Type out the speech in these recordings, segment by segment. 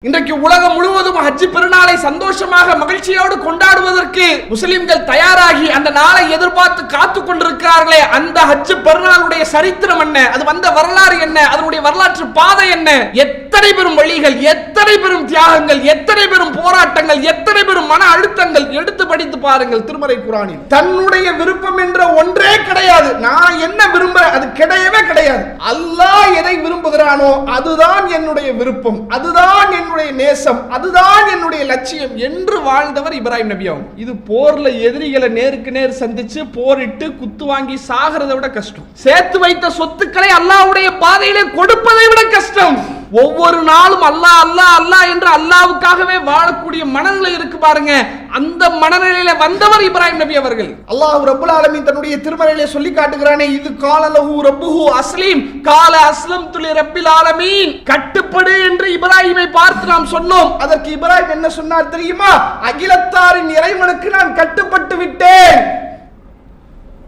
இன்றைக்கு உலகம் முழுவதும் ஹஜ் பெருநாளை சந்தோஷமாக மகிழ்ச்சியோடு கொண்டாடுவதற்கு முஸ்லிம்கள் தயாராகி அந்த நாளை எதிர்பார்த்து காத்து கொண்டிருக்கிறார்களே, அந்த ஹஜ் பெருநாளுடைய சரித்திரம் என்ன, அது வந்த வரலாறு என்ன, அதனுடைய வரலாற்று பாதை என்ன, எத்தனை பெரும் வழிகள், எத்தனை பெரும் தியாகங்கள், எத்தனை பெரும் போராட்டங்கள், எத்தனை பெரும் மன அழுத்தங்கள், எடுத்து படித்து பாருங்கள். திருமறை குர்ஆனில் தன்னுடைய விருப்பம் என்ற ஒன்றே கிடையாது. நான் என்ன விரும்புறேன் அது கிடையவே கிடையாது. அல்லாஹ் எதை விரும்புகிறானோ அதுதான் என்னுடைய விருப்பம், அதுதான் என்னுடைய நேசம், அதுதான் என்னுடைய லட்சியம் என்று வாழ்ந்தவர் இப்ராஹிம் நபி அவங்க. இது போர்ல எதிரிகளை நேருக்கு நேர் சந்திச்சு போரிட்டு குத்து வாங்கி சாகிறதை விட கஷ்டம். சேர்த்து வைத்த சொத்துக்களை அல்லாஹ்வுடைய பாதையிலே கொடுப்பதை விட கஷ்டம். ஒவ்வொரு நாளும் அல்லாஹ் அல்லாஹ் அல்லாஹ் என்று அல்லாஹ்வுக்காகவே வாழக்கூடிய மனநிலை இருக்கு பாருங்க. அந்த மனநிலையில வந்தவர் இப்ராஹிம் நபி அவர்கள். அல்லாஹ் ரப்பல் ஆலமீன் தன்னுடைய திருமறையிலே சொல்லி காட்டுகிறானே, இது கால லஹு ரப்புஹு அஸ்லீம் கால அஸ்லம்து லிரப்பில் ஆலமீன். கட்டுப்படு என்று இப்ராஹிமை பார்த்து நாம் சொன்னோம். அதற்கு இப்ராஹிம் என்ன சொன்னார் தெரியுமா? அகிலத்தாரின் இறைவனுக்கு நான் கட்டுப்பட்டு விட்டேன்.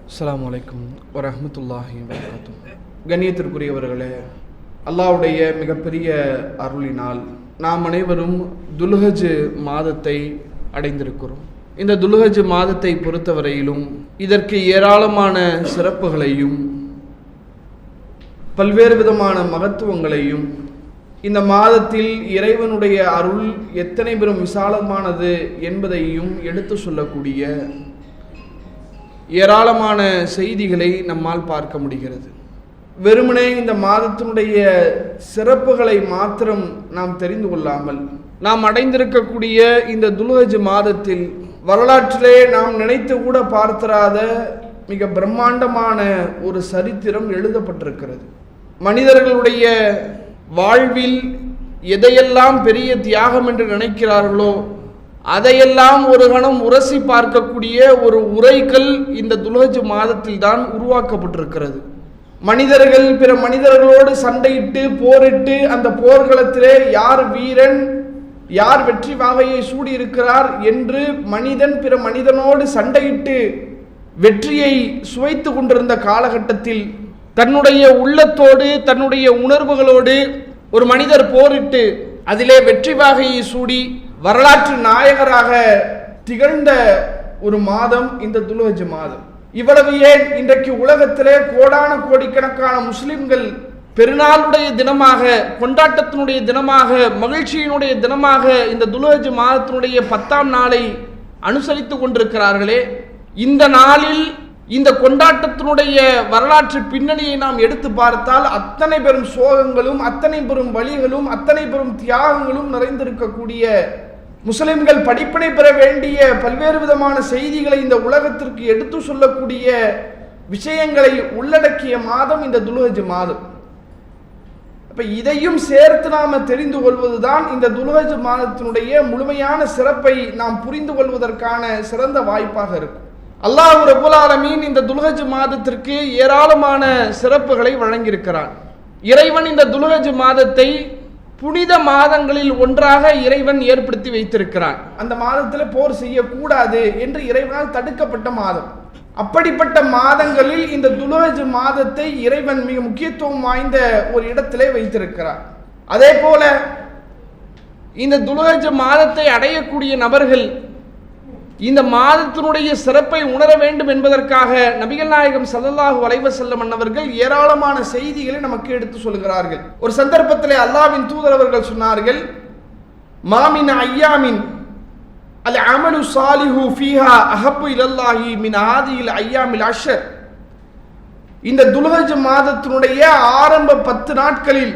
அஸ்ஸலாமு அலைக்கும் வரஹ்மத்துல்லாஹி வபரகாத்துஹு. கண்ணியத்திற்குரியவர்களே, அல்லாஹ்வுடைய மிகப்பெரிய அருளினால் நாம் அனைவரும் துல்ஹஜ் மாதத்தை அடைந்திருக்கிறோம். இந்த துல்ஹஜ் மாதத்தை பொறுத்தவரையிலும் இதற்கு ஏராளமான சிறப்புகளையும் பல்வேறு விதமான மகத்துவங்களையும், இந்த மாதத்தில் இறைவனுடைய அருள் எத்தனை பெரும் விசாலமானது என்பதையும் எடுத்து சொல்லக்கூடிய ஏராளமான செய்திகளை நம்மால் பார்க்க முடிகிறது. வெறுமனே இந்த மாதத்தினுடைய சிறப்புகளை மாத்திரம் நாம் தெரிந்து கொள்ளாமல், நாம் அடைந்திருக்கக்கூடிய இந்த துல்ஹஜ் மாதத்தில் வரலாற்றிலே நாம் நினைத்து கூட பார்த்திராத மிக பிரம்மாண்டமான ஒரு சரித்திரம் எழுதப்பட்டிருக்கிறது. மனிதர்களுடைய வாழ்வில் எதையெல்லாம் பெரிய தியாகம் என்று நினைக்கிறார்களோ அதையெல்லாம் ஒரு கணம் உரசி பார்க்கக்கூடிய ஒரு உரைக்கல் இந்த துல்ஹஜ் மாதத்தில் தான் உருவாக்கப்பட்டிருக்கிறது. மனிதர்கள் பிற மனிதர்களோடு சண்டையிட்டு போரிட்டு அந்த போர்க்களத்திலே யார் வீரன், யார் வெற்றி வாகையை சூடியிருக்கிறார் என்று மனிதன் பிற மனிதனோடு சண்டையிட்டு வெற்றியை சுவைத்து கொண்டிருந்த காலகட்டத்தில் தன்னுடைய உள்ளத்தோடு தன்னுடைய உணர்வுகளோடு ஒரு மனிதர் போரிட்டு அதிலே வெற்றி வாகையை சூடி வரலாற்று நாயகராக திகழ்ந்த ஒரு மாதம் இந்த துல்ஹஜ் மாதம். இவ்வளவு ஏன், இன்றைக்கு உலகத்திலே கோடான கோடிக்கணக்கான முஸ்லிம்கள் பெருநாளுடைய தினமாக, கொண்டாட்டத்தினுடைய தினமாக, மகிழ்ச்சியினுடைய தினமாக இந்த துல்ஹஜ் மாதத்தினுடைய 10ஆம் நாளை அனுசரித்து கொண்டிருக்கிறார்களே, இந்த நாளில் இந்த கொண்டாட்டத்தினுடைய வரலாற்று பின்னணியை நாம் எடுத்து பார்த்தால் அத்தனை பெரும் சோகங்களும் அத்தனை பெரும் வழிகளும் அத்தனை பெரும் தியாகங்களும் நிறைந்திருக்கக்கூடிய, முஸ்லிம்கள் படிப்பினை பெற வேண்டிய பல்வேறு விதமான செய்திகளை இந்த உலகத்திற்கு எடுத்து சொல்லக்கூடிய விஷயங்களை உள்ளடக்கிய மாதம் இந்த துல்ஹஜ் மாதம். அப்ப இதையும் சேர்த்து நாம தெரிந்து கொள்வதுதான் இந்த துல்ஹஜ் மாதத்தினுடைய முழுமையான சிறப்பை நாம் புரிந்து கொள்வதற்கான சிறந்த வாய்ப்பாக இருக்கும். அல்லாஹ் ரப்பல் ஆலமீன் இந்த துல்ஹஜ் மாதத்திற்கு ஏராளமான சிறப்புகளை வழங்கியிருக்கிறான். இறைவன் இந்த துல்ஹஜ் மாதத்தை புனித மாதங்களில் ஒன்றாக இறைவன் ஏற்படுத்தி வைத்திருக்கிறான். அந்த மாதத்தில் போர் செய்யக்கூடாது என்று இறைவனால் தடுக்கப்பட்ட மாதம். அப்படிப்பட்ட மாதங்களில் இந்த துல்ஹஜ் மாதத்தை இறைவன் மிக முக்கியத்துவம் வாய்ந்த ஒரு இடத்திலே வைத்திருக்கிறார். அதே போல இந்த துல்ஹஜ் மாதத்தை அடையக்கூடிய நபர்கள் இந்த மாதத்தினுடைய சிறப்பை உணர வேண்டும் என்பதற்காக நபிகள் நாயகம் ஸல்லல்லாஹு அலைஹி வஸல்லம் அவர்கள் ஏராளமான செய்திகளை நமக்கு எடுத்து சொல்கிறார்கள். ஒரு சந்தர்ப்பத்திலே அல்லாஹ்வின் தூதர் அவர்கள் சொன்னார்கள், மாமின் ஐயாமின் அல் அமலு சாலிஹு ஃபீஹா அஹப்பு இலல்லாஹி மின் ஆதியில் ஐயாமில் அஷர். இந்த துல்ஹஜ் மாதத்தினுடைய ஆரம்ப 10 நாட்களில்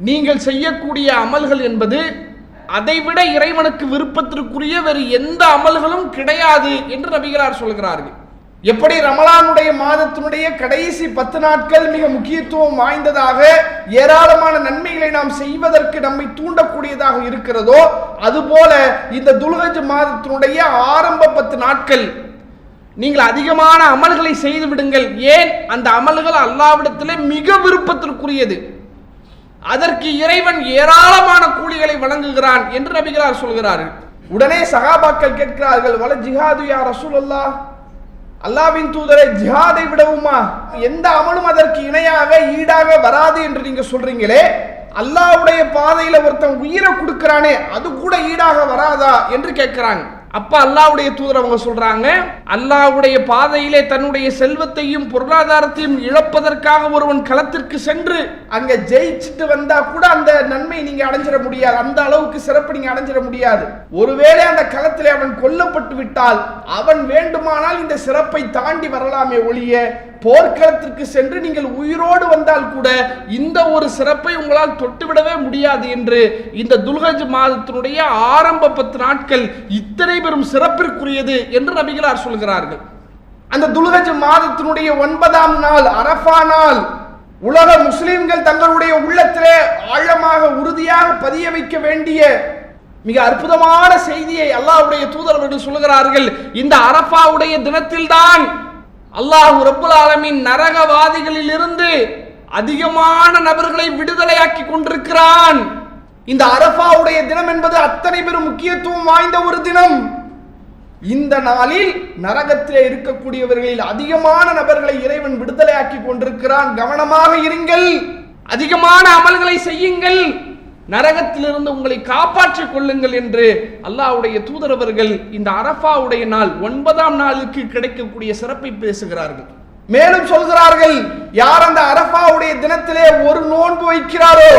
நீங்கள் செய்யக்கூடிய அமல்கள் என்பது அதைவிட இறைவனுக்கு விருப்பத்திற்குரிய வேறு எந்த அமல்களும் கிடையாது என்று நபிகளார் சொல்கிறார்கள். எப்படி ரமலானுடைய மாதத்தினுடைய கடைசி 10 நாட்கள் மிக முக்கியத்துவம் வாய்ந்ததாக ஏராளமான நன்மைகளை நாம் செய்வதற்கு நம்மை தூண்டக்கூடியதாக இருக்கிறதோ, அதுபோல இந்த துல்ஹஜ் மாதத்தினுடைய ஆரம்ப 10 நாட்கள் நீங்கள் அதிகமான அமல்களை செய்து விடுங்கள். ஏன், அந்த அமல்கள் அல்லாஹ்விடத்திலே மிக விருப்பத்திற்குரியது, அதற்கு இறைவன் ஏராளமான கூலிகளை வழங்குகிறான் என்று நபிகளார் சொல்கிறார்கள். உடனே சஹாபாக்கள் கேட்கிறார்கள், வல ஜிஹாது யா ரசூலல்லாஹ், அல்லாஹ்வின் தூதரை ஜிஹாதை விடவுமா, எந்த அமலும் அதற்கு இணையாக ஈடாக வராது என்று நீங்க சொல்றீங்களே, அல்லாஹ்வுடைய பாதையில ஒருத்தன் உயிரை கொடுக்கறானே அது கூட ஈடாக வராதா என்று கேட்கிறாங்க. அப்ப அல்லாஹ்வுடைய தூதர் அவங்க சொல்றாங்க, அல்லாஹ்வுடைய பாதையிலே தன்னுடைய செல்வத்தையும் பொருளாதாரத்தையும் இழப்பதற்காக ஒருவன் களத்திற்கு சென்று அங்க ஜெயிச்சுட்டு வந்தா கூட அந்த நன்மை நீங்க அடைஞ்சிட முடியாது, அந்த அளவுக்கு சிறப்பு நீங்க அடைஞ்சிட முடியாது. ஒருவேளை அந்த களத்திலே அவன் கொல்லப்பட்டு விட்டால் அவன் வேண்டுமானால் இந்த சிறப்பை தாண்டி வரலாமே ஒழிய, போர்க்களத்திற்கு சென்று நீங்கள் உயிரோடு வந்தால் கூட இந்த ஒரு சிறப்பை உங்களால் தொட்டுவிடவே முடியாது என்று இந்த துல்ஹஜ் மாதத்தினுடைய ஆரம்ப 10 நாட்கள் இத்தனை பெரும் சிறப்பிற்குரியது என்று நபிகளார் சொல்கிறார்கள். அந்த துல்ஹஜ் மாதத்தினுடைய 9ஆம் நாள் அரஃபா நாள் உலக முஸ்லிம்கள் தங்களுடைய உள்ளத்திலே ஆழமாக உறுதியாக பதிய வைக்க வேண்டிய மிக அற்புதமான செய்தியை அல்லாஹ்வுடைய தூதர் அவர்கள் சொல்கிறார்கள். இந்த அரஃபாவுடைய தினத்தில்தான் அல்லாஹ் ரப்புல் ஆலமீன் நரகவாதிகளில் இருந்து அதிகமான நபர்களை விடுதலையாக்கி கொண்டிருக்கிறான். இந்த அரஃபாவுடைய தினம் என்பது அத்தனை பெரும் முக்கியத்துவம் வாய்ந்த ஒரு தினம். இந்த நாளில் நரகத்திலே இருக்கக்கூடியவர்களில் அதிகமான நபர்களை இறைவன் விடுதலையாக்கி கொண்டிருக்கிறான். கவனமாக இருங்கள், அதிகமான அமல்களை செய்யுங்கள், நரகத்திலிருந்து உங்களை காப்பாற்றிக் கொள்ளுங்கள் என்று அல்லாஹ்வுடைய தூதர் அவர்கள் இந்த அரஃபாவுடைய நாள் 9ஆம் நாளுக்கு கிடைக்கக்கூடிய சிறப்பை பேசுகிறார்கள். மேலும் சொல்கிறார்கள், யார் அந்த அரஃபாவுடைய தினத்திலே ஒரு நோன்பு வைக்கிறாரோ,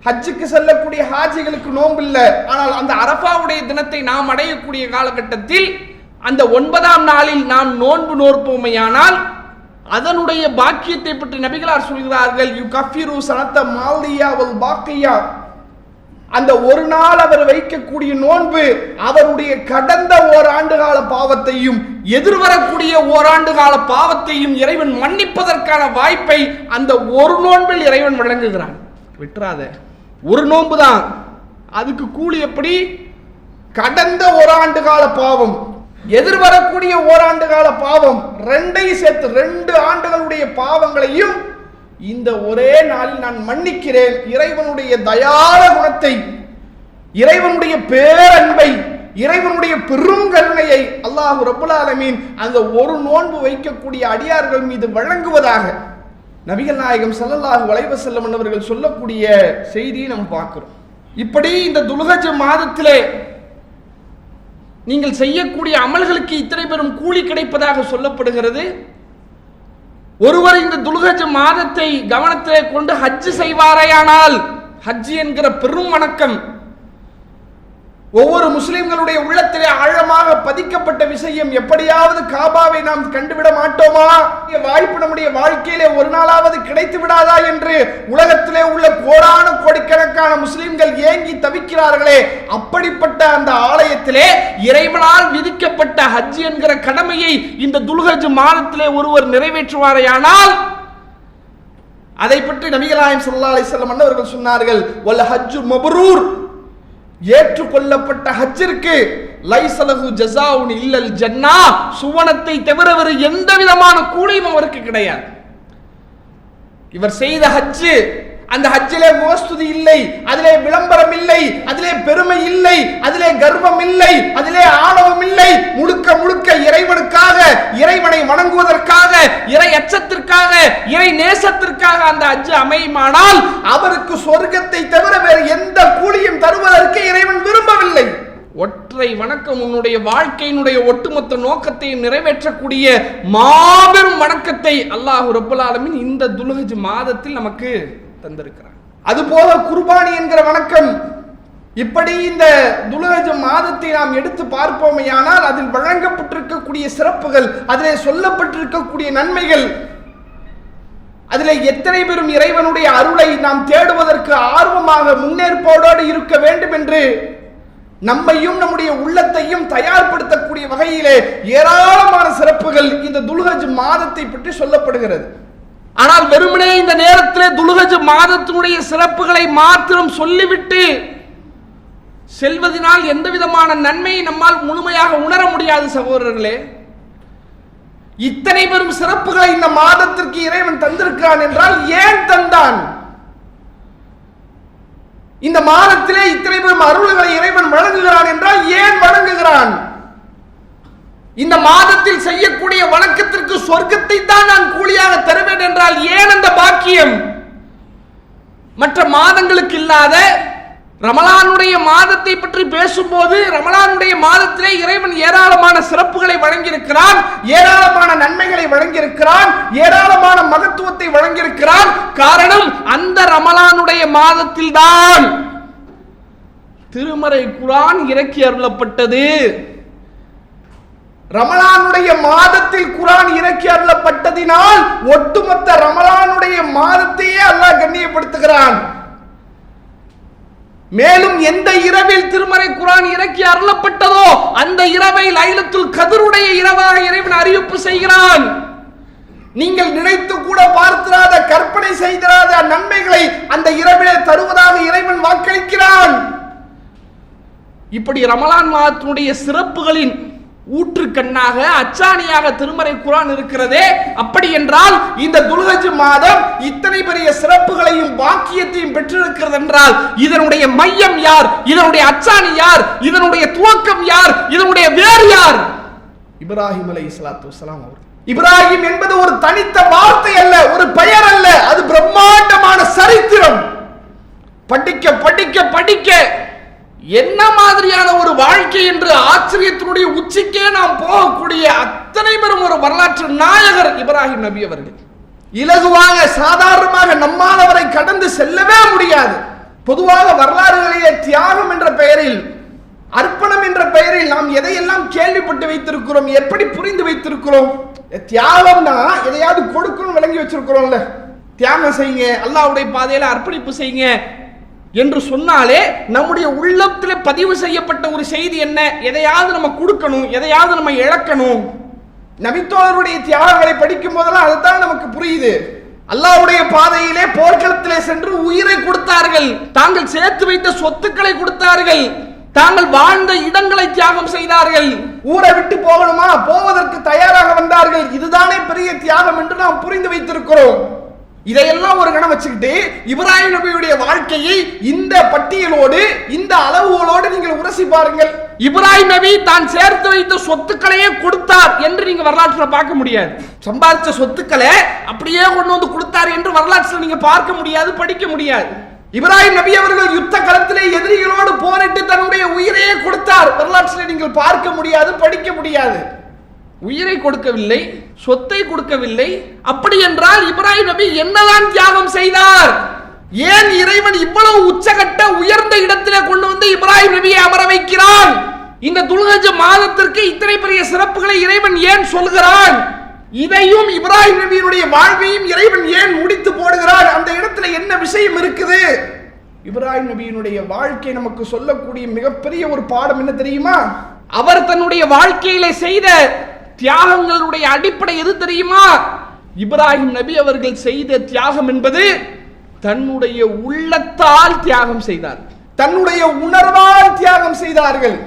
ஹஜ்ஜுக்கு செல்லக்கூடிய ஹாஜிகளுக்கு நோன்பு இல்லை, ஆனால் அந்த அரஃபாவுடைய தினத்தை நாம் அடையக்கூடிய காலகட்டத்தில் அந்த 9ஆம் நாளில் நாம் நோன்பு நோற்போமையானால் அதனுடைய பாக்கியத்தை பற்றி நபிகளார் சொல்கிறார்கள், யுகஃபிரு சனத மாலியா வல் பாக்கியா. அந்த ஒரு நாள் அவர் வைக்கக்கூடிய நோன்பு அவருடைய கடந்த ஓராண்டு கால பாவத்தையும் எதிர்வரக்கூடிய ஓராண்டு கால பாவத்தையும் இறைவன் மன்னிப்பதற்கான வாய்ப்பை அந்த ஒரு நோன்பில் இறைவன் வழங்குகிறான். விட்டுறாத, ஒரு நோன்பு தான், அதுக்கு கூலி எப்படி? கடந்த ஓராண்டு கால பாவம், எதிர்வரக்கூடிய ஓராண்டு கால பாவம், ரெண்டையும் சேர்த்து 2 ஆண்டுகளுடைய பாவங்களையும் இந்த ஒரே நாளில் நான் மன்னிக்கிறேன். இறைவனுடைய தயாள குணத்தை, இறைவனுடைய பேரன்பை, இறைவனுடைய பெரும் கருணையை அல்லாஹ் ரப்புல் ஆலமீன் அந்த ஒரு நோன்பு வைக்கக்கூடிய அடியார்கள் மீது வழங்குவதாக நபிகள் நாயகம் ஸல்லல்லாஹு அலைஹி வஸல்லம் அவர்கள் சொல்லக்கூடிய செய்தியை நாம் பார்க்கிறோம். இப்படி இந்த துல்ஹஜ் மாதத்திலே நீங்கள் செய்யக்கூடிய அமல்களுக்கு இத்தனை பெரும் கூலி கிடைப்பதாக சொல்லப்படுகிறது. ஒருவர் இந்த துல்ஹஜ் மாதத்தை கவனத்திலே கொண்டு ஹஜ் செய்வாரையானால், ஹஜ் என்கிற பெரும் வணக்கம் ஒவ்வொரு முஸ்லிம்களுடைய உள்ளத்திலே ஆழமாக பதிக்கப்பட்ட விஷயம். எப்படியாவது காபாவை நாம் கண்டுவிட மாட்டோமா, வாய்ப்பு நம்முடைய வாழ்க்கையிலே ஒரு நாளாவது கிடைத்து விடாதா என்று உலகத்திலே உள்ள கோடான கோடிக்கணக்கான முஸ்லிம்கள் ஏங்கி தவிக்கிறார்களே, அப்படிப்பட்ட அந்த ஆலயத்திலே இறைவனால் விதிக்கப்பட்ட ஹஜ் என்கிற கடமையை இந்த துல்ஹஜ் மாதத்திலே ஒருவர் நிறைவேற்றுவாரையானால் அதை பற்றி நபிகள் நாயகம் ஸல்லல்லாஹு அலைஹி வஸல்லம் அவர்கள் சொன்னார்கள், வல் ஹஜ்ஜு மப்ரூர், ஏற்றுக்கொள்ளப்பட்ட ஹஜ்ஜிற்கு லைஸலஹு ஜஸாஉன் இல்லல் ஜன்னா, சுவனத்தை தவிர வேறு எந்த விதமான கூலியும் அவருக்கு கிடையாது. இவர் செய்த ஹஜ், அந்த ஹஜ்ஜிலே முகஸ்துதி இல்லை, அதிலே விளம்பரம் இல்லை, அதிலே பெருமை இல்லை, அதிலே கர்வம் இல்லை, அதிலே ஆணவம் இல்லை, முழுக்க முழுக்க இறைவனுக்காக, இறைவனை வணங்குவதற்காக, இறை அச்சத்திற்காக, இறை நேசத்திற்காக அந்த ஹஜ் அமையுமானால் அவருக்கு சொர்க்கத்தை தவிர வேறு எந்த கூலியும் தருவதற்கு இறைவன் விரும்பவில்லை. ஒற்றை வணக்கம் உன்னுடைய வாழ்க்கையினுடைய ஒட்டுமொத்த நோக்கத்தை நிறைவேற்றக்கூடிய மாபெரும் வணக்கத்தை அல்லாஹ் ரப்புல் ஆலமீன் இந்த துல்ஹஜ் மாதத்தில் நமக்கு தந்திருக்கிறார். அதுபோல குர்பானி என்கிற வணக்கம், இப்படி இந்த துல்ஹஜ் மாதத்தை நாம் எடுத்து பார்ப்போமையானால் அதில் வழங்கப்பட்டிருக்கக்கூடிய சிறப்புகள், அதிலே சொல்லப்பட்டிருக்கக்கூடிய நன்மைகள், அதிலே எத்தனை பெரும் இறைவனுடைய அருளை நாம் தேடுவதற்கு ஆர்வமாக முன்னேற்போடு இருக்க வேண்டும் என்று நம்மையும் நம்முடைய உள்ளத்தையும் தயார்படுத்தக்கூடிய வகையிலே ஏராளமான சிறப்புகள் இந்த துல்ஹஜ் மாதத்தை பற்றி சொல்லப்படுகிறது. ஆனால் வெறுமனே இந்த நேரத்தில் துல்ஹஜ் மாதத்தினுடைய சிறப்புகளை மாத்திரம் சொல்லிவிட்டு செல்வதனால் எந்த விதமான நன்மையை நம்மால் முழுமையாக உணர முடியாது சகோதரர்களே. இத்தனை பெரும் சிறப்புகளை இந்த மாதத்திற்கு இறைவன் தந்திருக்கிறான் என்றால் ஏன் தந்தான்? இந்த மாதத்திலே இத்தனை பெரும் அருள்களை இறைவன் வழங்குகிறான் என்றால் ஏன் வழங்குகிறான்? இந்த மாதத்தில் செய்யக்கூடிய வணக்கத்திற்கு சொர்க்கத்தை தான் நான் கூலியாக தருவேன் என்றால் ஏன் அந்த பாக்கியம்? மற்ற மாதங்களுக்கு இல்லாத ரமலானுடைய மாதத்தை பற்றி பேசும்போது ரமலானுடைய மாதத்திலே இறைவன் ஏராளமான சிறப்புகளை வழங்கியிருக்கிறான், ஏராளமான நன்மைகளை வழங்கியிருக்கிறான், ஏராளமான மகத்துவத்தை வழங்கியிருக்கிறான். காரணம், அந்த ரமலானுடைய மாதத்தில் தான் திருமறை குர்ஆன் இறக்கி அருளப்பட்டது. ரமலானுடைய மாதத்தில் குர்ஆன் இறக்கி அருளப்பட்டதினால் ஒட்டுமொத்த ரமலானுடைய மாதத்தையே அல்லாஹ் கண்ணியப்படுத்துகிறான். மேலும் எந்த இரவில் திருமறை குர்ஆன் இறக்கி அருளப்பட்டதோ அந்த இரவை லைலத்துல் கத்ருடைய இரவாக இறைவன் அறிவிப்பு செய்கிறான். நீங்கள் நினைத்து கூட பார்த்திராத, கற்பனை செய்திராத நன்மைகளை அந்த இரவிலே தருவதாக இறைவன் வாக்களிக்கிறான். இப்படி ரமலான் மாதத்தினுடைய சிறப்புகளின் ஊற்றுக்கண்ணாக அச்சாணியாக திருமறை குர்ஆன் இருக்கிறதே. அப்படி என்றால் இந்த துல்ஹஜ் மாதம் இத்தனை பெரிய சிறப்புகளையும் பாக்கியத்தையும் பெற்றிருக்கிறது என்றால் இதனுடைய மையம் யார், இதனுடைய அச்சாணி யார், இதனுடைய துவக்கம் யார், இதனுடைய வேர் யார்? இப்ராஹிம் அலைஹிஸ்ஸலாத்து வஸ்ஸலாம் அவர். இப்ராஹிம் என்பது ஒரு தனித்த வார்த்தை அல்ல, ஒரு பெயர் அல்ல, அது பிரம்மாண்டமான சரித்திரம். படிக்க படிக்க படிக்க என்ன மாதிரியான ஒரு வாழ்க்கை என்று ஆச்சரியத்தினுடைய உச்சிக்கே நாம் போகக்கூடிய அத்தனை பெரும் ஒரு வரலாற்று நாயகர் இப்ராஹிம் நபி அவர்கள். இலகுவாக சாதாரணமாக நம்மானவரை கடந்து செல்லவே முடியாது. பொதுவாக வரலாறுகளிலே தியாகம் என்ற பெயரில், அர்ப்பணம் என்ற பெயரில் நாம் எதையெல்லாம் கேள்விப்பட்டு வைத்திருக்கிறோம், எப்படி புரிந்து வைத்திருக்கிறோம். தியாகம்னா எதையாவது கொடுக்கணும் விளங்கி வச்சிருக்கிறோம்ல. தியாகம் செய்யுங்க, அல்லாஹ்வுடைய பாதையில அர்ப்பணிப்பு செய்யுங்க என்று சொன்னாலே நம்முடைய உள்ளத்தில் பதிவு செய்யப்பட்ட ஒரு செய்தி என்ன? எதையாவது நம்ம கொடுக்கணும், எதையாவது நம்ம இழக்கணும். நபித்தோழருடைய தியாகங்களை படிக்கும் போதெல்லாம் அதுதான் நமக்கு புரியுது. அல்லாஹ்வுடைய பாதையிலே போர்க்களத்திலே சென்று உயிரை கொடுத்தார்கள், தாங்கள் சேர்த்து வைத்த சொத்துக்களை கொடுத்தார்கள், தாங்கள் வாழ்ந்த இடங்களை தியாகம் செய்தார்கள். ஊரை விட்டு போகணுமா, போவதற்கு தயாராக வந்தார்கள். இதுதானே பெரிய தியாகம் என்று நாம் புரிந்து வைத்திருக்கிறோம். இதையெல்லாம் ஒரு கணம் வச்சுக்கிட்டு இப்ராஹிம் நபியுடைய வாழ்க்கையை இந்த பட்டியலோடு, இந்த அளவுகளோடு நீங்கள் உரசி பாருங்கள். இப்ராஹிம் நபி தான் சேர்த்து வைத்த சொத்துக்களையே கொடுத்தார் என்று நீங்க வரலாற்றில் பார்க்க முடியாது. சம்பாதிச்ச சொத்துக்களை அப்படியே கொண்டு வந்து கொடுத்தார் என்று வரலாற்றில் நீங்க பார்க்க முடியாது, படிக்க முடியாது. இப்ராஹிம் நபி அவர்கள் யுத்த களத்திலே எதிரிகளோடு போரிட்டு தன்னுடைய உயிரையே கொடுத்தார். வரலாற்றில் நீங்கள் பார்க்க முடியாது, படிக்க முடியாது. உயிரை கொடுக்கவில்லை, சொத்தை கொடுக்கவில்லை. அப்படி என்றால் இப்ராஹிம் நபி என்னதான் தியாகம் செய்தார்? ஏன் இறைவன் இவ்வளவு உச்சகட்ட உயர்ந்த இடத்திலே கொண்டு வந்து இப்ராஹிம் நபியை அமர வைக்கிறான்? இந்த துல்ஹஜ் மாதத்திற்கு இத்தனை பெரிய சிறப்புகளை இறைவன் ஏன் சொல்கிறான்? இதையும் இப்ராஹிம் நபியினுடைய வாழ்வையும் இறைவன் ஏன் முடித்து போடுகிறார்? அந்த இடத்துல என்ன விஷயம் இருக்குது? இப்ராஹிம் நபியினுடைய வாழ்க்கை நமக்கு சொல்லக்கூடிய மிகப்பெரிய ஒரு பாடம் என்ன தெரியுமா? அவர் தன்னுடைய வாழ்க்கையிலே செய்த தியாகங்களுடைய அடிப்படை எது தெரியுமா? இப்ராஹிம் நபி அவர்கள் செய்த தியாகம் என்பது தன்னுடைய உள்ளத்தால் தியாகம் செய்தார், தன்னுடைய உணர்வால் தியாகம் செய்தார்கள்.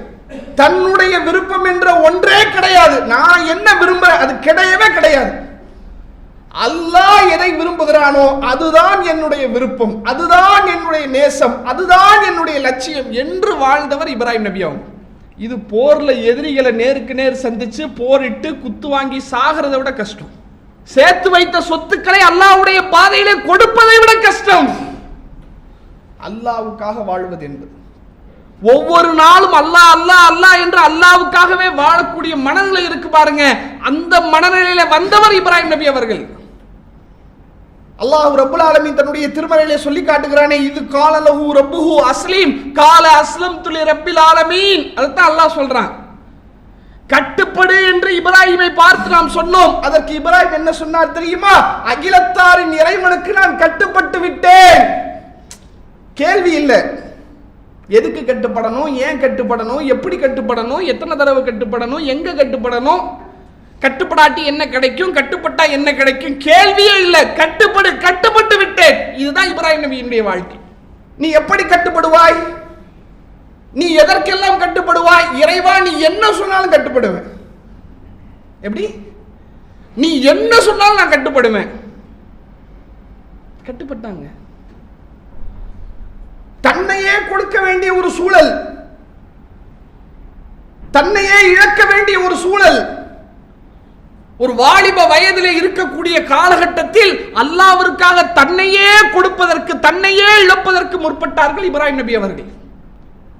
தன்னுடைய விருப்பம் என்ற ஒன்றே கிடையாது. நான் என்ன விரும்புறேன் அது கிடையவே கிடையாது. அல்லாஹ் எதை விரும்புகிறானோ அதுதான் என்னுடைய விருப்பம், அதுதான் என்னுடைய நேசம், அதுதான் என்னுடைய லட்சியம் என்று வாழ்ந்தவர் இப்ராஹிம் நபி அவங்க. இது போர்ல எதிரிகளை நேருக்கு நேர் சந்திச்சு போரிட்டு குத்து வாங்கி சாகிறதை விட கஷ்டம். சேர்த்து வைத்த சொத்துக்களை அல்லாஹ்வுடைய பாதையிலே கொடுப்பதை விட கஷ்டம். அல்லாஹ்வுக்காக வாழ்வது என்பது ஒவ்வொரு நாளும் அல்லாஹ் அல்லாஹ் அல்லாஹ் என்று அல்லாஹ்வுக்காகவே வாழக்கூடிய மனநிலை இருக்கு பாருங்க. அந்த மனநிலையில வந்தவர் இப்ராஹிம் நபி அவர்கள். அல்லாஹ் ரப்புல் ஆலமீன் தன்னுடைய திருமறையிலே சொல்லி காட்டுகிறானே, இது கால லஹு ரப்புஹு அஸ்லீம் கால அஸ்லம்து லிரப்பில் ஆலமீன். அதுதான் அல்லாஹ் சொல்றான். கட்டுப்படு என்று இப்ராஹிமை பார்த்து நாம் சொன்னோம். அதற்கு இப்ராஹிம் என்ன சொன்னார் தெரியுமா? அகிலத்தாரின் இறைவனுக்கு நான் கட்டுப்பட்டு விட்டேன். கேள்வி இல்லை, எதுக்கு கட்டுப்படணும், ஏன் கட்டுப்படணும், எப்படி கட்டுப்படணும், எத்தனை தடவை கட்டுப்படணும், எங்க கட்டுப்படணும், கட்டுப்படாட்டி என்ன கிடைக்கும், கட்டுப்பட்டா என்ன கிடைக்கும், கேள்வியே இல்லை. கட்டுப்படு, கட்டுப்பட்டு விட்டேன். இதுதான் இப்ராஹிம் நபியினுடைய வாழ்க்கை. நீ எப்படி கட்டுப்படுவாய்? நீ எதற்கெல்லாம் கட்டுப்படுவாய்? இறைவா நீ என்ன சொன்னாலும் கட்டுப்படுவேன். எப்படி? நீ என்ன சொன்னாலும் நான் கட்டுப்படுவேன். கட்டுப்பட்டாங்க. தன்னையே கொடுக்க வேண்டிய ஒரு சூழல், தன்னையே இழக்க வேண்டிய ஒரு சூழல். ஒரு வாலிப வயதிலே இருக்கக்கூடிய காலகட்டத்தில் அல்லாஹ்விற்காக தன்னையே கொடுப்பதற்கு, தன்னையே இழப்பதற்கு முற்பட்டார்கள் இப்ராஹிம் நபி அவர்கள்.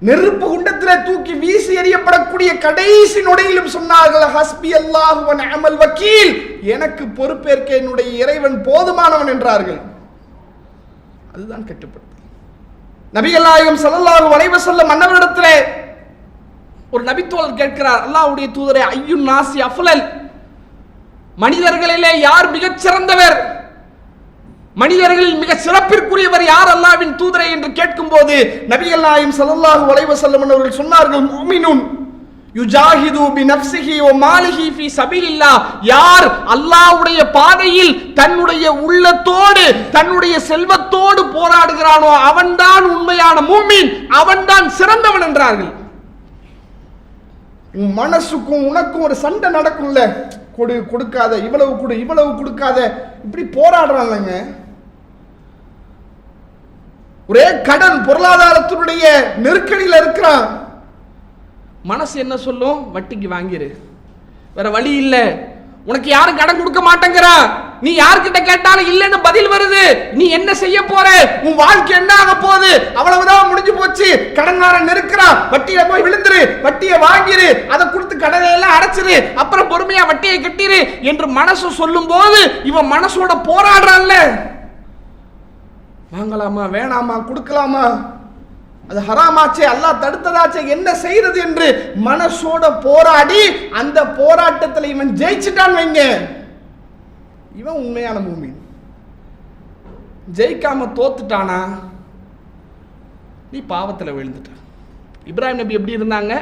நெருப்பு குண்டத்திலே தூக்கி வீசி எறியப்படக்கூடிய கடைசி நொடியிலும் சொன்னார்கள், ஹஸ்பி அல்லாஹு வ நிஅமல் வக்கீல், எனக்கு பொறுப்பேற்க என்னுடைய இறைவன் போதுமானவன் என்றார்கள். அதுதான் கட்டுப்படுத்தல். நபிகள் நாயகம் ஸல்லல்லாஹு அலைஹி வஸல்லம் அன்னவரிடத்திலே ஒரு நபித்தோழர் கேட்கிறார், அல்லாஹ்வுடைய தூதரே, ஐயுன் நாசி அஃலல், மனிதர்களிலே யார் மிகச் சிறந்தவர், மனிதர்களில் மிக சிறப்பிற்குரியவர் யார் அல்லாஹ்வின் தூதரே என்று கேட்கும் போது நபிகள் நாயகம் ஸல்லல்லாஹு அலைஹி வஸல்லம் அவர்கள் சொன்னார்கள், முஃமினுன் யுஜாஹிது பினஃப்ஸிஹி வ மாலிஹி ஃபீ சபீலில்லாஹ், யார் அல்லாஹ்வுடைய பாதையில் தன்னுடைய உள்ளத்தோடு தன்னுடைய செல்வத்தோடு போராடுகிறானோ அவன்தான் உண்மையான மூமின், அவன்தான் சிறந்தவன் என்றார்கள். உன் மனசுக்கும் உனக்கும் ஒரு சண்டை நடக்கும்ல, கொடு கொடுக்காத, இவ்வளவு கொடு இவ்வளவு கொடுக்காத, இப்படி போராடுறாங்க. ஒரே கடன் பொருளாதாரத்தினுடைய நெருக்கடியில் இருக்கிறான். மனசு என்ன சொல்லும், வட்டிக்கு வாங்கிரு, வேற வழி இல்லை, உனக்கு யாரும் கடன் கொடுக்க மாட்டேங்கிறா, நீ யார்கிட்ட கேட்டாலும் இல்லைன்னு பதில் வருது, நீ என்ன செய்ய போற, உன் வாழ்க்கை என்ன ஆக போகுது, அவ்வளவுதான் முடிஞ்சு போச்சு, கடன்காரன் நெருக்கிறான், வட்டியில போய் விழுந்துரு, வட்டியை வாங்கிரு, அதை கொடுத்து கடனை எல்லாம் அடைச்சிரு, அப்புறம் பொறுமையா வட்டியை கட்டிரு என்று மனசு சொல்லும் போது இவன் மனசோட போராடுறான்ல, வாங்கலாமா வேணாமா, கொடுக்கலாமா, அது ஹராமாச்சே, அல்லாஹ் தடுத்ததாச்சே, என்ன செய்யறது என்று மனசோட போராடி அந்த போராட்டத்தில் இவன் ஜெயிச்சுட்டான் வைங்க, இவன் உண்மையான மூமின். ஜெயிக்காம தோத்துட்டானா, நீ பாவத்தில் விழுந்துட்ட. இப்ராஹிம் நபி எப்படி இருந்தாங்க,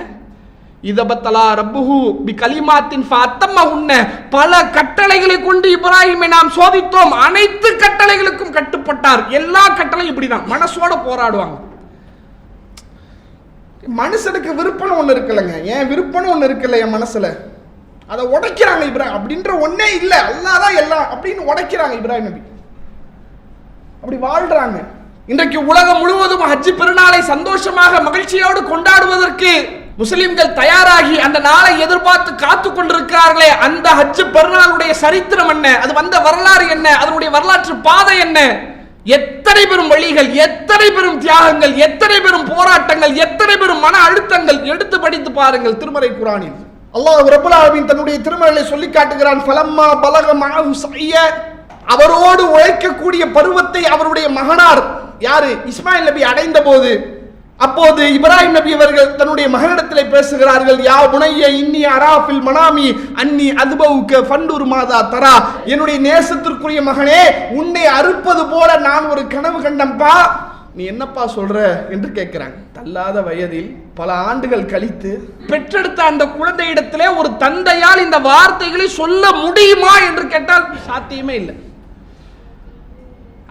இதபத்தலா ரப்புஹு பி கலிமாத்தின் ஃபஅத்தம்மஹுன்ன, பல கட்டளைகளை கொண்டு இப்ராஹிமை நாம் சோதித்தோம், அனைத்து கட்டளைகளுக்கும் கட்டுப்பட்டார். எல்லா கட்டளையும் இப்படிதான் மனசோட போராடுவாங்க. மனுஷனுக்கு விருப்பம் ஒன்று இருக்குல்லங்க, என் விருப்பம் ஒன்று இருக்குல்ல என் மனசுல, அதை உடைக்கிறாங்க. இப்ராஹிம் அப்படின்ற ஒன்னே இல்லை, அல்லாஹ் தான் எல்லாம் அப்படின்னு உடைக்கிறாங்க. இப்ராஹிம் நபி அப்படி வாழ்றாங்க. இன்றைக்கு உலகம் முழுவதும் ஹஜ் பெருநாளை சந்தோஷமாக மகிழ்ச்சியோடு கொண்டாடுவதற்கு முஸ்லிம்கள் தயாராகி அந்த நாளை எதிர்பார்த்து காத்து கொண்டிருக்கிறார்களே, அந்த ஹஜ் பெருநாளுடைய சரித்திரம் என்ன, அது வந்த வரலாறு என்ன, அதனுடைய வரலாற்று பாதை என்ன, எத்தனை பெரும் வழிகள், எத்தனை பெரும் தியாகங்கள், எத்தனை பெரும் போராட்டங்கள், எத்தனை பெரும் மன அழுத்தங்கள், எடுத்து படித்து பாருங்கள். திருமறை குர்ஆனில் அல்லாஹ் ரப்பல் ஆலமீன் தன்னுடைய திருமறையை சொல்லி காட்டுகிறான். ஃபலம்மா பலக மஅஹு ஸய்ய, அவரோடு உழைக்கக்கூடிய பருவத்தை அவருடைய மகனார் யாரு இஸ்மாயில் நபி அடைந்த போது, அப்போது இப்ராஹிம் நபி அவர்கள் தன்னுடைய மகனிடத்திலே பேசுகிறார்கள், யா புனைய இன்னி அராஃபில் மனாமி அன்னி அதுபவுக ஃபண்டூர் மாதா தரா, என்னுடைய நேசத்திற்குரிய மகனே, உன்னை அறுப்பது போல நான் ஒரு கனவு கண்டம்பா, நீ என்னப்பா சொல்ற என்று கேட்கிறாங்க. தள்ளாத வயதில் பல ஆண்டுகள் கழித்து பெற்றெடுத்த அந்த குழந்தையிடத்திலே ஒரு தந்தையால் இந்த வார்த்தைகளை சொல்ல முடியுமா என்று கேட்டால் சாத்தியமே இல்லை.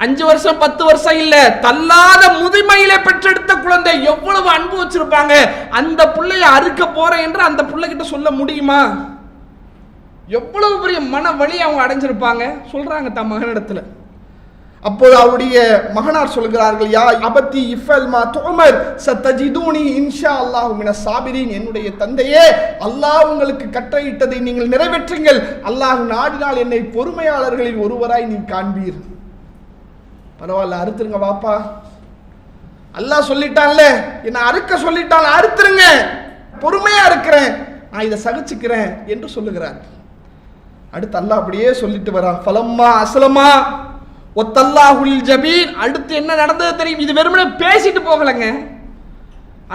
5 வருஷம் 10 வருஷம் இல்ல, தள்ளாத முதுமையில பெற்றெடுத்த குழந்தை எவ்வளவு அன்பு வச்சிருப்பாங்க, அந்த பிள்ளைய அறுக்க போறேன் என்று அந்த பிள்ளை கிட்ட சொல்ல முடியுமா? எவ்வளவு பெரிய மன வலி அவங்க அடைஞ்சிருப்பாங்க. சொல்றாங்க தம் மகனிடத்துல. அப்போது அவருடைய மகனார் சொல்கிறார்கள், யா அபத்தி இஃபல் மா துமர் சதஜிதுனி இன்ஷா அல்லாஹு மினஸ் சாபிரீன், என்னுடைய தந்தையே, அல்லாஹ் உங்களுக்கு கட்டளையிட்டதை நீங்கள் நிறைவேற்றுங்கள், அல்லாஹ் நாடினால் என்னை பொறுமையாளர்களில் ஒருவராய் நீ காண்பீர். பரவாயில்ல, அறுத்துருங்க வாப்பா, அல்லாஹ் சொல்லிட்டான்ல, என்ன அறுக்க சொல்லிட்டான், அறுத்துருங்க, பொறுமையா இருக்கிறேன், நான் இதை சகிச்சுக்கிறேன் என்று சொல்லுகிறார். அடுத்து அல்லாஹ் அப்படியே சொல்லிட்டு வரா, ஃபலம்மா அஸ்லமா ஒத்தல்லாஹுல் ஜபீன். அடுத்து என்ன நடந்தது தெரியும்? இது வெறுமனே பேசிட்டு போகலங்க.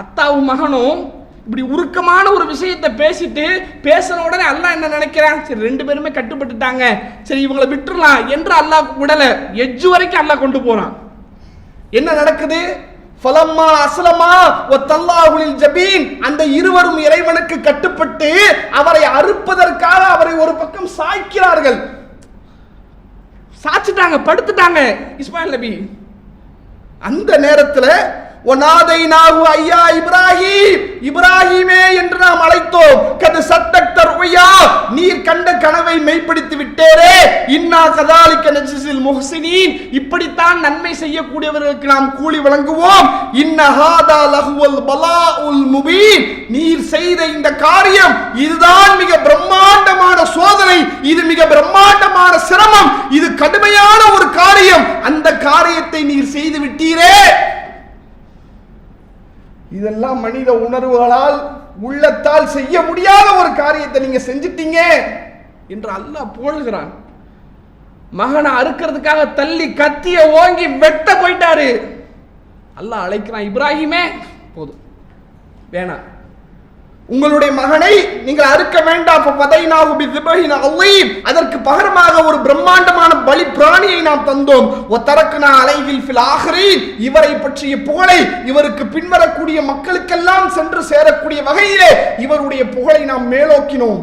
அத்தாவும் மகனும் இப்படி உருக்கமான ஒரு விஷயத்தை பேசிட்டு பேசின உடனே அல்லாஹ் என்ன நினைக்கிறான், சரி 2 பேருமே கட்டுப்பட்டுட்டாங்க, சரி இவங்களை விட்டுறலாம் என்று அல்லாஹ் விடல, எஜ்ஜு வரைக்கும் அல்லாஹ் கொண்டு போறான். என்ன நடக்குது? ஃபலம்மா அஸ்லமா வத்தல்லாஹுல் ஜபீன், அந்த இருவரும் இறைவனுக்கு கட்டுப்பட்டு அவரை அறுப்பதற்காக அவரை ஒரு பக்கம் சாய்க்கிறார்கள். சாச்சிட்டாங்க, படுத்துட்டாங்க இஸ்மாயில் நபி. அந்த நேரத்தில் வநாதைனாஹு ஐயா இப்ராஹிம், இப்ராஹிமே என்று நாம் அழைத்தோம். கது சத்தக்த ருயா, நீர் கண்ட கனவை மெய்ப்படுத்தி விட்டேரே. இன்னா கதாலிக நஜ்ஸில் முஹ்ஸினீன், இப்படித்தான் நன்மை செய்யக்கூடியவர்களுக்கு நாம் கூலி வழங்குவோம். இன்ன ஹாதா லஹுவல் பலாஉல் முபீன், நீர் செய்த இந்த காரியம் இதுதான் மிக பிரம்மாண்டமான சோதனை, இது மிக பிரம்மாண்டமான சிரமம், இது கடுமையான ஒரு காரியம். அந்த காரியத்தை நீர் செய்து விட்டீரே. இதெல்லாம் மனித உணர்வுகளால் உள்ளத்தால் செய்ய முடியாத ஒரு காரியத்தை நீங்க செஞ்சிட்டீங்க என்று அல்லாஹ் புகழ்கிறான். மகனை அறுக்கிறதுக்காக தள்ளி கத்திய ஓங்கி வெட்ட போயிட்டாரு. அல்லாஹ் அழைக்கிறான், இப்ராஹிமே போதும், வேணாம், உங்களுடைய மகனை நீங்கள் அறுக்க வேண்டாம். அதற்கு பகரமாக ஒரு பிரம்மாண்டமான பலி பிராணியை நாம் தந்தோம். இவரை பற்றிய புகழை இவருக்கு பின்வரக்கூடிய மக்களுக்கெல்லாம் சென்று சேரக்கூடிய வகையிலே இவருடைய புகழை நாம் மேலோக்கினோம்.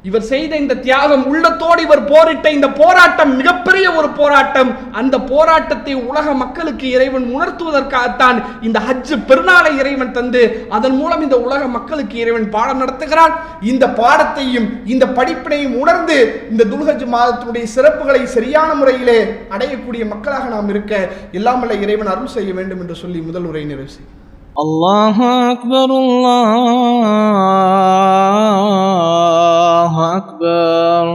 இவர் செய்த இந்த தியாகம், உள்ளத்தோடு இவர் போரிட்ட இந்த போராட்டம் மிகப்பெரிய ஒரு போராட்டம். அந்த போராட்டத்தை உலக மக்களுக்கு இறைவன் உணர்த்துவதற்காகத்தான் இந்த ஹஜ் பெருநாளை இறைவன் தந்து அதன் மூலம் இந்த உலக மக்களுக்கு இறைவன் பாடம் நடத்துகிறான். இந்த பாடத்தையும் இந்த படிப்பினையும் உணர்ந்து இந்த துல்ஹஜ் மாதத்தினுடைய சிறப்புகளை சரியான முறையிலே அடையக்கூடிய மக்களாக நாம் இருக்க எல்லாம் வல்ல இறைவன் அருள் செய்ய வேண்டும் என்று சொல்லி முதல் உரை நிறைவு செய்யும். அல்லாஹு அக்பர், அல்லாஹு அக்பர்.